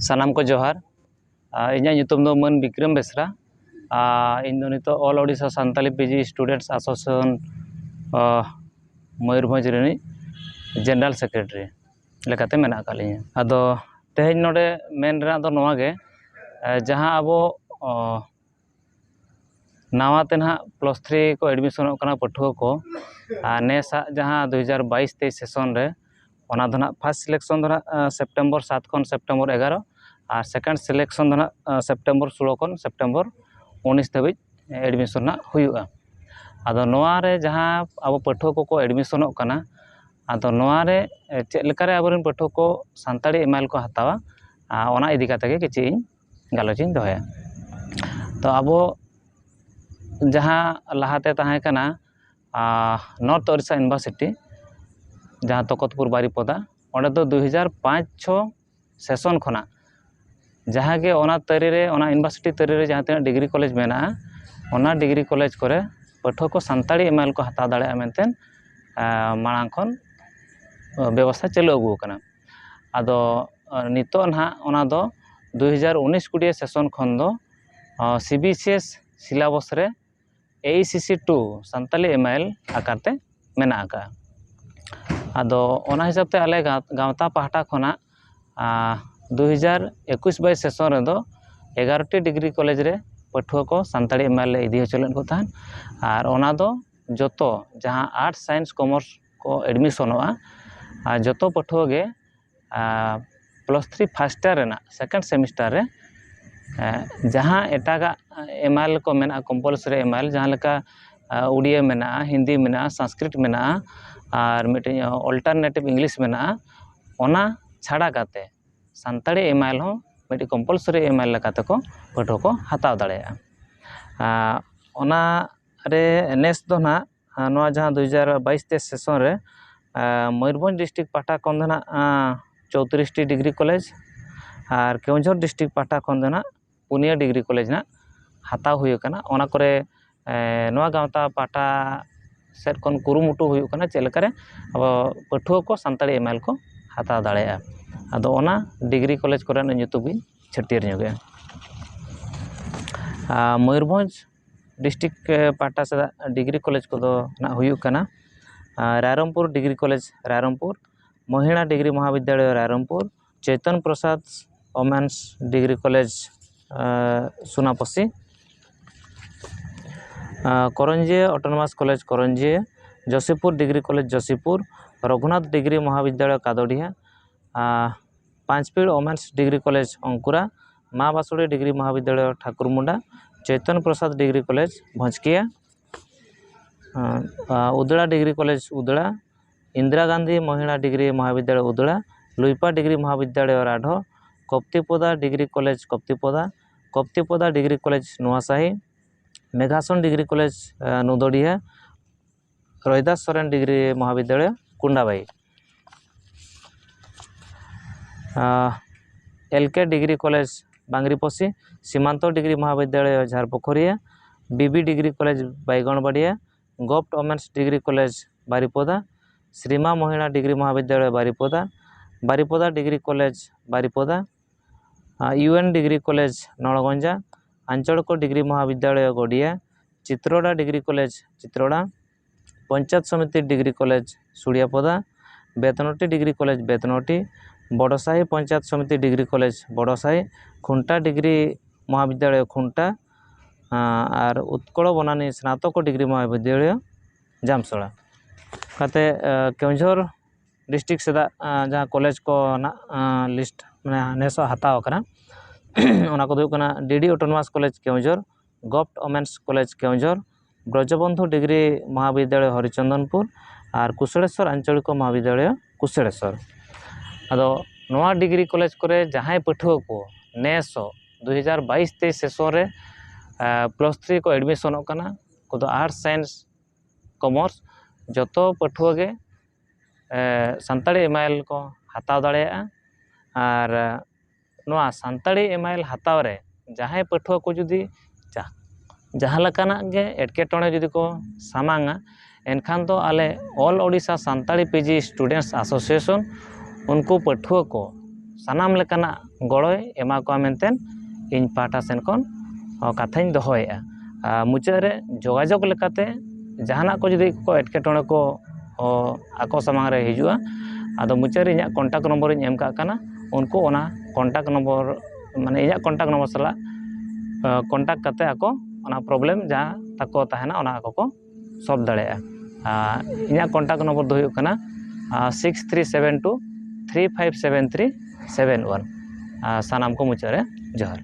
सानाम को जोहार इन्या nyutum do मन विक्रम बेसरा इन दो नितो all Odisha Santali PG students association Mayurbhanj रेनी जनरल सेक्रेटरी लेकाते मेना कालिया आदो तेहेज नोडे मेन रा दो नोवा गे जहां अबो नावाते ना +3 को एडमिशन कना पठुआ को नेसा जहां 2022-23 सेशन रे ओना दो ना फर्स्ट सिलेक्शन दो ना सेप्टेम्बर 7 खन सेप्टेम्बर 11 और सेकेंड सिलेक्शन दो ना सेप्टेम्बर 16 खन सेप्टेम्बर 19 धाबी एडमिशन ना हुयुआ आदो नोआ रे जहां अब पठुआ को एडमिशन कना आदो नोआ रे चेक लेकारे आबरन पठुआ को सान्ताड़ी एमएल को हतावा ओना इदी काते के किछि गालोचिन दोया तो अब जहां लहाते ताहे कना नॉर्थ ओडिशा यूनिवर्सिटी जहां तकतपुर बारिपदा ओंडे दो 2005-6 सेशन खना जहां के ओना तरी रे ओना यूनिवर्सिटी तरी रे जहां तना डिग्री कॉलेज मेना ओना डिग्री कॉलेज करे पठुआ को सान्ताड़ी एमएल को हता दाड़े मेनतेन मांग खन व्यवस्था चालू अगु कना आदो नितो ना ओना दो 2019-20 सेशन खन दो सीबीसीएस सिलेबस रे AECC2 सान्ताली एमएल आकारते मेना का आदो ओना हिसाब ते आले गावता पाहटा खना 2021-22 सेशन रे दो 11टी डिग्री कॉलेज रे पठुआ को सान्ताड़ी एमएल इदी होचलन को तान और ओना दो जतो जहां आर्ट्स साइंस कॉमर्स को एडमिशनोआ जतो पठुआ गे +3 फर्स्ट ईयर रेना सेकेंड सेमिस्टर रे जहां एटागा एमएल को मेना कंपलसरी एमएल जहां लेका उड़िया मेना हिंदी मेना संस्कृत मेना और मिटे अल्टरनेटिव इंग्लिश मेना ओना छाड़ा काते सान्ताड़ी एमएल हो मिटे कंपलसरी एमएल लेकाते को पठुआ को हताव दाड़ेया ओना रे नेस दो ना नोआ जहां 2022-23 सेशन रे मयूरभंज डिस्ट्रिक्ट पाटा कोन ना 34टी डिग्री कॉलेज और केवंझर डिस्ट्रिक्ट पाटा कोन ना 9 डिग्री कॉलेज ना हताव हुई कना ओना करे नोआ गावता पाटा सेट कोन कुरुमुटु हुई कना चेलकारे अब पठुआ को सान्ताड़ी एमएल को हताव दाड़ेया आदो ओना डिग्री कॉलेज करे ᱧᱩᱛᱩᱢ ᱜᱤ छटियर ᱧᱚᱜᱮ मयूरभंज डिस्ट्रिक्ट पाटा से डिग्री कॉलेज को दो ना हुई कना रायरमपुर डिग्री कॉलेज रायरमपुर महिला डिग्री महाविद्यालय Rairangpur Chaitan Prasad women's degree college Sunapasi Karanjia autonomous college Karanjia Joshipur degree college Joshipur Raghunath degree महाविद्यालय Kadodia Panchpir women's degree college Ankura माँ बासुड़ी डिग्री महाविद्यालय Thakurmunda Chaitan Prasad degree college Bhanjakia Udala degree college Udala Indira Gandhi महिला डिग्री महाविद्यालय उदड़ा लुईपा डिग्री महाविद्यालय Rarh Kaptipada degree college Kaptipada degree college Nuasahi Meghasan degree college Nudadia Rohidas Soren degree महाविद्यालय Kundabai LK degree college Bangriposi Simanta degree महाविद्यालय Jharpokharia BB degree college Baiganbadia govt women's degree college Baripada Shrima महिला degree महाविद्यालय Baripada Baripada degree college Baripada UN degree college Nalganja आंचलिक degree महाविद्यालय Gadia Chitroda degree college Chitroda panchayat samiti degree college Sudiapada Betnoti degree college Betnoti Badasahi panchayat samiti degree college Badasahi Khunta degree महाविद्यालय खुंटा और उत्कल बनानी स्नातक डिग्री महाविद्यालय जामसड़ा काते केवंझर डिस्ट्रिक्ट से जहाँ कॉलेज को ना लिस्ट मैंने नेसो हताव कना ओना को दुकना DD autonomous college Keonjhar govt women's college Keonjhar Brajabandhu degree महाविद्यालय हरिचंदनपुर और कुशलेश्वर आंचलिक महाविद्यालय कुशलेश्वर आदो नोआ डिग्री कॉलेज करे जहां पठुआ को नेसो 2022-23 सेशन रे +3 को एडमिशन कना को दो आर्ट्स साइंस कॉमर्स जतो पठुआ गे सान्ताड़ी एमएल को हताव दाड़ेया और नोआ सान्ताड़ी एमएल हताव रे जहां पठुआ को जुदी जहां लकाना गे एटकेटोणे जुदी को सामांगा एनखान तो आले all Odisha Santali PG students association उनको पठुआ को सानाम लेकाना गड़ोय एमा को मेनतेन इन पाटा सेन खन कथाኝ दोहयेगा मुचाद रे जोगाजोग लेकाते जहाना को जुदी को एटकेटोणे को आको सामांग रे हिजुआ आदो मुचाद रे इᱧᱟᱹᱜ कॉन्टैक्ट नंबर ᱤᱧ एम काग काना उनको ओना कॉन्टैक्ट नंबर माने इᱧᱟᱹᱜ कॉन्टैक्ट नंबर सला कॉन्टैक्ट काते आको ओना प्रॉब्लम जहाँ ताको ताहेना ओना आको को सॉल्व दाड़ेया इᱧᱟᱹᱜ कॉन्टैक्ट नंबर दो हुयुग काना 6372357371 सानाम को मुचाद रे जोहार।